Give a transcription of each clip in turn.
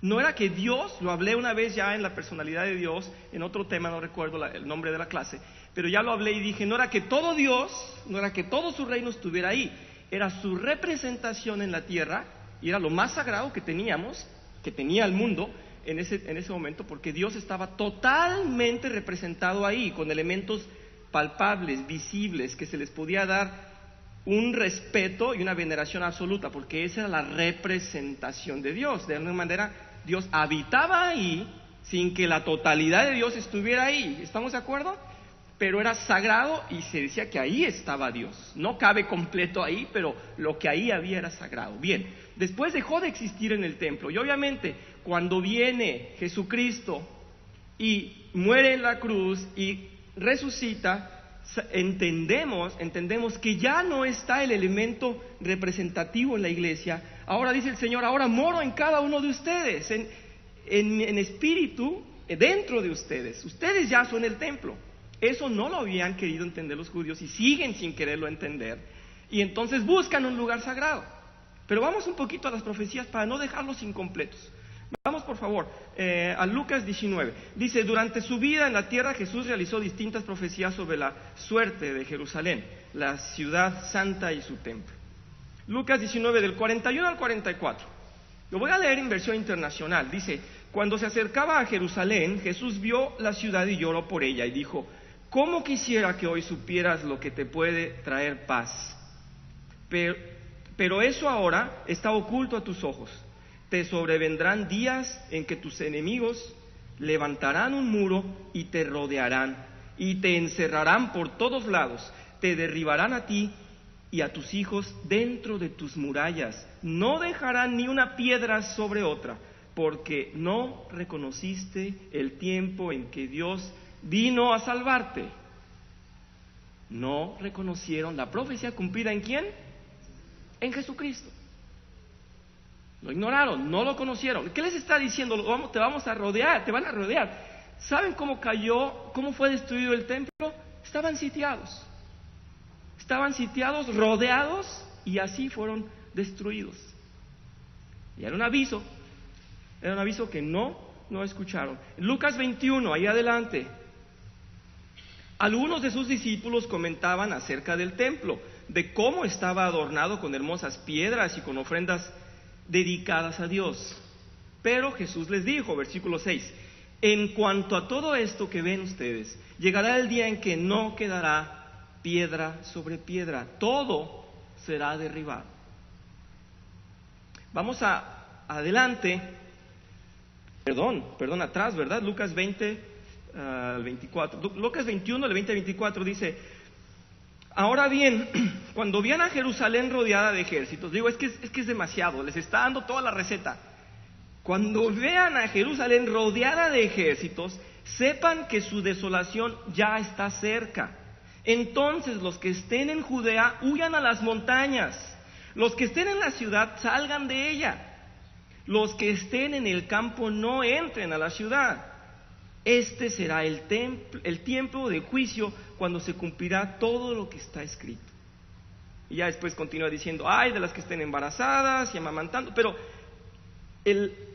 No era que Dios, lo hablé una vez ya en la personalidad de Dios, en otro tema, no recuerdo el nombre de la clase, pero ya lo hablé y dije, no era que todo Dios, no era que todo su reino estuviera ahí, era su representación en la tierra, y era lo más sagrado que teníamos, que tenía el mundo en ese momento, porque Dios estaba totalmente representado ahí, con elementos palpables, visibles, que se les podía dar un respeto y una veneración absoluta, porque esa era la representación de Dios. De alguna manera, Dios habitaba ahí sin que la totalidad de Dios estuviera ahí. ¿Estamos de acuerdo? Pero era sagrado y se decía que ahí estaba Dios. No cabe completo ahí, pero lo que ahí había era sagrado. Bien, después dejó de existir en el templo. Y obviamente, cuando viene Jesucristo y muere en la cruz y resucita, entendemos que ya no está el elemento representativo en la iglesia. Ahora dice el Señor, ahora moro en cada uno de ustedes, en espíritu, dentro de ustedes. Ustedes ya son el templo. Eso no lo habían querido entender los judíos y siguen sin quererlo entender. Y entonces buscan un lugar sagrado. Pero vamos un poquito a las profecías para no dejarlos incompletos. Vamos por favor a Lucas 19. Dice, durante su vida en la tierra Jesús realizó distintas profecías sobre la suerte de Jerusalén, la ciudad santa y su templo. Lucas 19 del 41 al 44. Lo voy a leer en versión internacional. Dice, cuando se acercaba a Jerusalén, Jesús vio la ciudad y lloró por ella y dijo, ¿cómo quisiera que hoy supieras lo que te puede traer paz? Pero eso ahora está oculto a tus ojos. Te sobrevendrán días en que tus enemigos levantarán un muro y te rodearán, y te encerrarán por todos lados, te derribarán a ti y a tus hijos dentro de tus murallas, no dejarán ni una piedra sobre otra, porque no reconociste el tiempo en que Dios vino a salvarte. No reconocieron la profecía cumplida ¿en quién? En Jesucristo. Lo ignoraron, no lo conocieron. ¿Qué les está diciendo? Te vamos a rodear, te van a rodear. ¿Saben cómo cayó, cómo fue destruido el templo? Estaban sitiados, rodeados, y así fueron destruidos. Y era un aviso que no escucharon. Lucas 21, ahí adelante. Algunos de sus discípulos comentaban acerca del templo, de cómo estaba adornado con hermosas piedras y con ofrendas dedicadas a Dios. Pero Jesús les dijo, versículo 6, en cuanto a todo esto que ven ustedes, llegará el día en que no quedará piedra sobre piedra, todo será derribado. Vamos adelante, atrás, ¿verdad? Lucas 20 al 24, Lucas 21, del 20 al 24 dice, ahora bien, cuando vean a Jerusalén rodeada de ejércitos, digo, es que es demasiado, les está dando toda la receta. Cuando vean a Jerusalén rodeada de ejércitos, sepan que su desolación ya está cerca. Entonces los que estén en Judea huyan a las montañas, los que estén en la ciudad salgan de ella, los que estén en el campo no entren a la ciudad. Este será el tiempo de juicio cuando se cumplirá todo lo que está escrito. Y ya después continúa diciendo, ay de las que estén embarazadas y amamantando, pero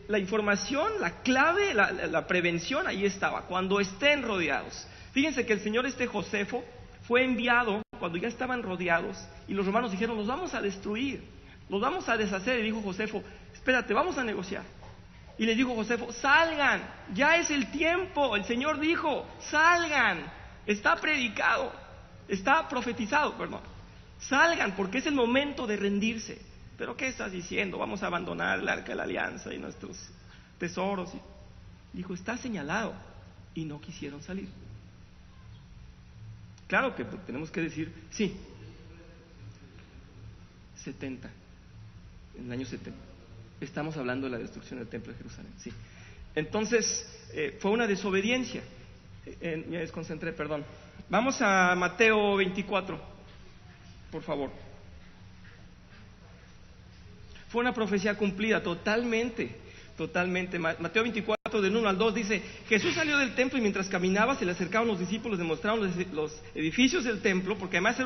la información, la clave, la prevención ahí estaba, cuando estén rodeados. Fíjense que el señor Josefo fue enviado cuando ya estaban rodeados y los romanos dijeron, los vamos a destruir, los vamos a deshacer. Y dijo Josefo, espérate, vamos a negociar. Y le dijo Josefo, salgan, ya es el tiempo. El Señor dijo, salgan, está predicado, está profetizado, salgan porque es el momento de rendirse. Pero ¿qué estás diciendo? Vamos a abandonar el arca de la alianza y nuestros tesoros. Dijo, está señalado, y no quisieron salir. Claro que tenemos que decir, sí, 70, en el año 70. Estamos hablando de la destrucción del templo de Jerusalén, sí. Entonces, fue una desobediencia. Me desconcentré, perdón. Vamos a Mateo 24, por favor. Fue una profecía cumplida totalmente. Mateo 24, del 1 al 2 dice, Jesús salió del templo y mientras caminaba se le acercaban los discípulos, le mostraron los edificios del templo, porque además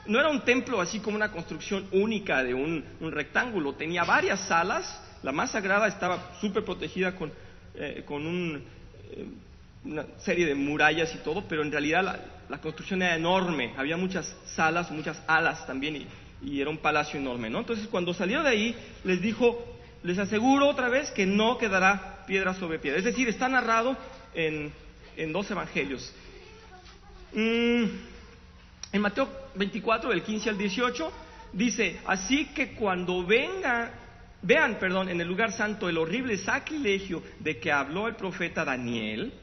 no era un templo así como una construcción única de un rectángulo, tenía varias salas. la más sagrada estaba súper protegida con una serie de murallas y todo, pero en realidad la construcción era enorme, había muchas salas, muchas alas también, y era un palacio enorme, ¿no? Entonces, cuando salió de ahí, les dijo, les aseguro otra vez que no quedará piedra sobre piedra. Es decir, está narrado en 2 evangelios. En Mateo 24, del 15 al 18, dice, así que cuando vean, en el lugar santo el horrible sacrilegio de que habló el profeta Daniel,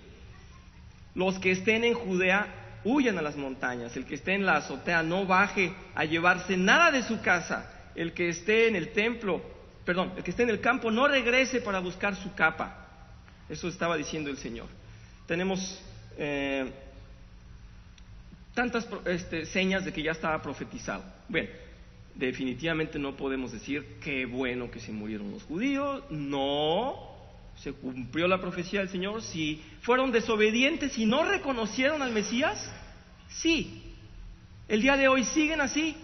los que estén en Judea huyan a las montañas, el que esté en la azotea no baje a llevarse nada de su casa, el que esté en el campo no regrese para buscar su capa. Eso estaba diciendo el Señor. Tenemos tantas señas de que ya estaba profetizado. Bueno, definitivamente no podemos decir qué bueno que se murieron los judíos. No, se cumplió la profecía del Señor. Si fueron desobedientes y no reconocieron al Mesías, sí. El día de hoy siguen así,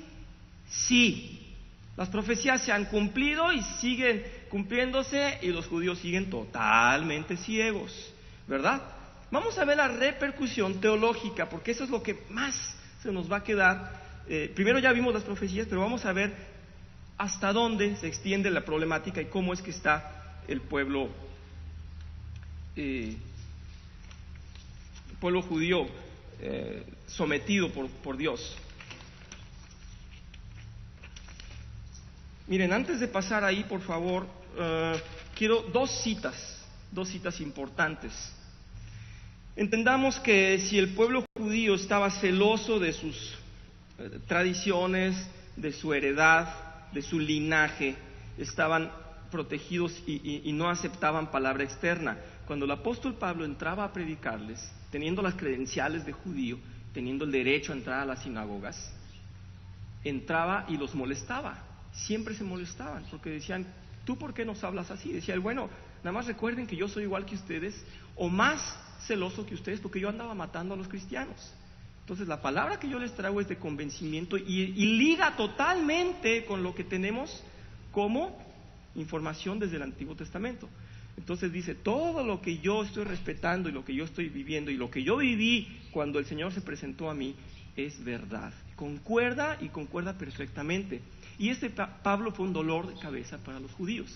sí. Las profecías se han cumplido y siguen cumpliéndose, y los judíos siguen totalmente ciegos, ¿verdad? Vamos a ver la repercusión teológica, porque eso es lo que más se nos va a quedar. Primero ya vimos las profecías, pero vamos a ver hasta dónde se extiende la problemática y cómo es que está el pueblo judío sometido por Dios. Miren, antes de pasar ahí, por favor, quiero dos citas importantes. Entendamos que si el pueblo judío estaba celoso de sus tradiciones, de su heredad, de su linaje, estaban protegidos y no aceptaban palabra externa. Cuando el apóstol Pablo entraba a predicarles, teniendo las credenciales de judío, teniendo el derecho a entrar a las sinagogas, entraba y los molestaba. Siempre se molestaban porque decían, ¿tú por qué nos hablas así? Decía él, bueno, nada más recuerden que yo soy igual que ustedes o más celoso que ustedes porque yo andaba matando a los cristianos. Entonces la palabra que yo les traigo es de convencimiento y liga totalmente con lo que tenemos como información desde el Antiguo Testamento. Entonces dice, todo lo que yo estoy respetando y lo que yo estoy viviendo y lo que yo viví cuando el Señor se presentó a mí es verdad. Concuerda perfectamente. Y Pablo fue un dolor de cabeza para los judíos.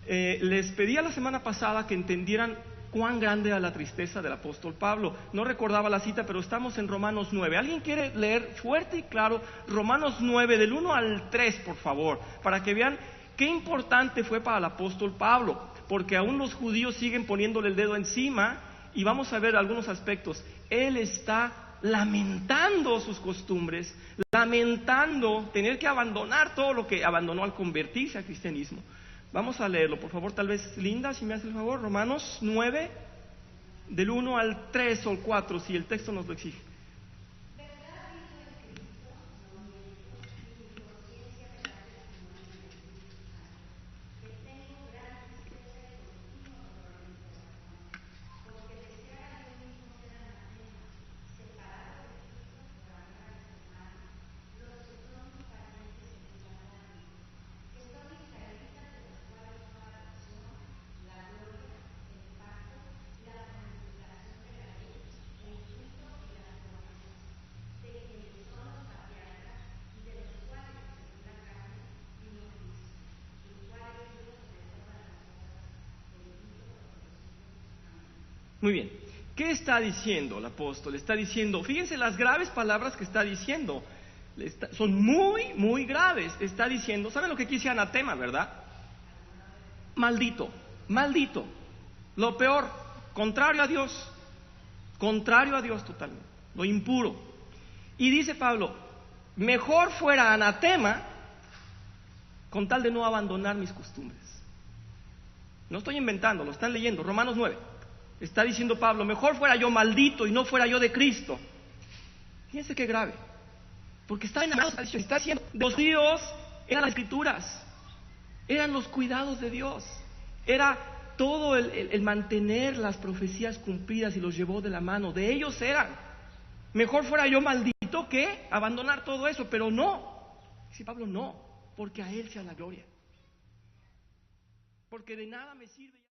Les pedí la semana pasada que entendieran cuán grande era la tristeza del apóstol Pablo. No recordaba la cita, pero estamos en Romanos 9. ¿Alguien quiere leer fuerte y claro Romanos 9, del 1 al 3, por favor? Para que vean qué importante fue para el apóstol Pablo, porque aún los judíos siguen poniéndole el dedo encima, y vamos a ver algunos aspectos. Él está lamentando sus costumbres, lamentando tener que abandonar todo lo que abandonó al convertirse al cristianismo. Vamos a leerlo, por favor, tal vez Linda, si me hace el favor, Romanos 9, del 1 al 3 o al 4, si el texto nos lo exige. Muy bien, ¿qué está diciendo el apóstol? Está diciendo, fíjense las graves palabras que está diciendo, son muy, muy graves. Está diciendo, ¿saben lo que aquí dice anatema, verdad? Maldito, maldito, lo peor, contrario a Dios totalmente, lo impuro. Y dice Pablo, mejor fuera anatema con tal de no abandonar mis costumbres. No estoy inventando, lo están leyendo, Romanos 9. Está diciendo Pablo, mejor fuera yo maldito y no fuera yo de Cristo. Fíjense qué grave, porque está enamorado, está diciendo, los judíos eran las escrituras, eran los cuidados de Dios, era todo el mantener las profecías cumplidas y los llevó de la mano, de ellos eran. Mejor fuera yo maldito que abandonar todo eso, pero no, dice Pablo, no, porque a Él sea la gloria. porque de nada me sirve.